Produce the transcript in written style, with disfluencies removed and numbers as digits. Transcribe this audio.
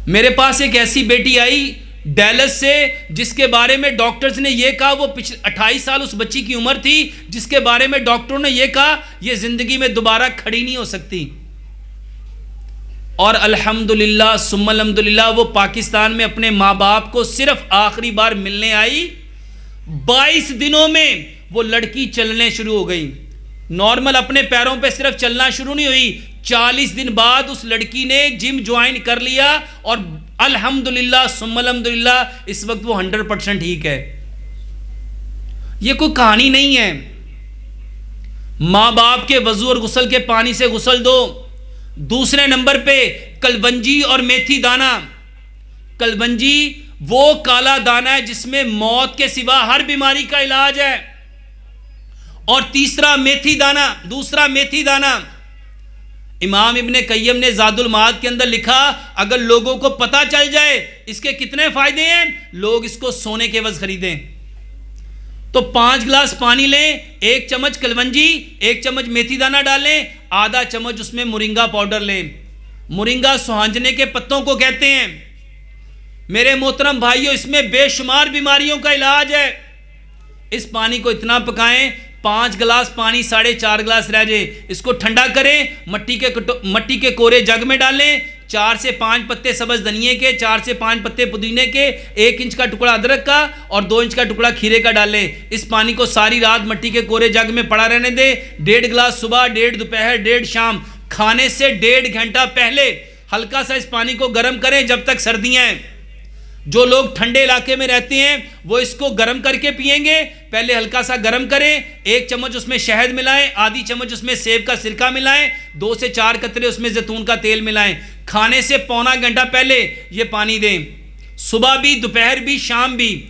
मेरे पास एक ऐसी बेटी आई डैलस से, जिसके बारे में डॉक्टर्स ने यह कहा, वो पिछले 28 साल उस बच्ची की उम्र थी, जिसके बारे में डॉक्टरों ने यह कहा यह जिंदगी में दोबारा खड़ी नहीं हो सकती। और अल्हम्दुलिल्लाह सुम्मा अल्हम्दुलिल्लाह वो पाकिस्तान में अपने माँ बाप को सिर्फ आखिरी बार मिलने आई। 22 दिनों में वो लड़की चलने शुरू हो गई। नॉर्मल अपने पैरों पे सिर्फ चलना शुरू नहीं हुई, 40 दिन बाद उस लड़की ने जिम ज्वाइन कर लिया और अल्हम्दुलिल्लाह सुम्मा अल्हम्दुलिल्लाह इस वक्त वो 100% ठीक है। ये कोई कहानी नहीं है। माँ बाप के वजू और गुस्ल के पानी से गुस्ल दो। दूसरे नंबर पे कलवंजी और मेथी दाना। कलवंजी वो काला दाना है जिसमें मौत के सिवा हर बीमारी का इलाज है। और तीसरा मेथी दाना, दूसरा मेथी दाना। इमाम इब्ने कय्यम ने ज़ादुल माद के अंदर लिखा, अगर लोगों को पता चल जाए इसके कितने फायदे हैं, लोग इसको सोने के एवज खरीदें। तो 5 गिलास पानी लें, 1 चम्मच कलवंजी, 1 चम्मच मेथी दाना डालें, आधा चम्मच उसमें मोरिंगा पाउडर लें। मोरिंगा सुहांजने के पत्तों को कहते हैं। मेरे मोहतरम भाइयों, इसमें बेशुमार बीमारियों का इलाज है। इस पानी को इतना पकाएं 5 गिलास पानी 4.5 गिलास रह जाए। इसको ठंडा करें, मट्टी के कोरे जग में डालें। 4 से 5 पत्ते सब्ज़ धनिए के, 4 से 5 पत्ते पुदीने के, 1 इंच का टुकड़ा अदरक का और 2 इंच का टुकड़ा खीरे का डालें। इस पानी को सारी रात मट्टी के कोरे जग में पड़ा रहने दें। 1.5 गिलास सुबह, 1.5 दोपहर, 1.5 शाम। खाने से 1.5 घंटा पहले हल्का सा इस पानी को गर्म करें जब तक सर्दियाँ हैं। जो लोग ठंडे इलाके में रहते हैं वो इसको गर्म करके पिएंगे। पहले हल्का सा गर्म करें, 1 चम्मच उसमें शहद मिलाएं, आधी चम्मच उसमें सेब का सिरका मिलाएं, 2 से 4 कतरे उसमें जैतून का तेल मिलाएं। खाने से पौना घंटा पहले ये पानी दें। सुबह भी, दोपहर भी, शाम भी।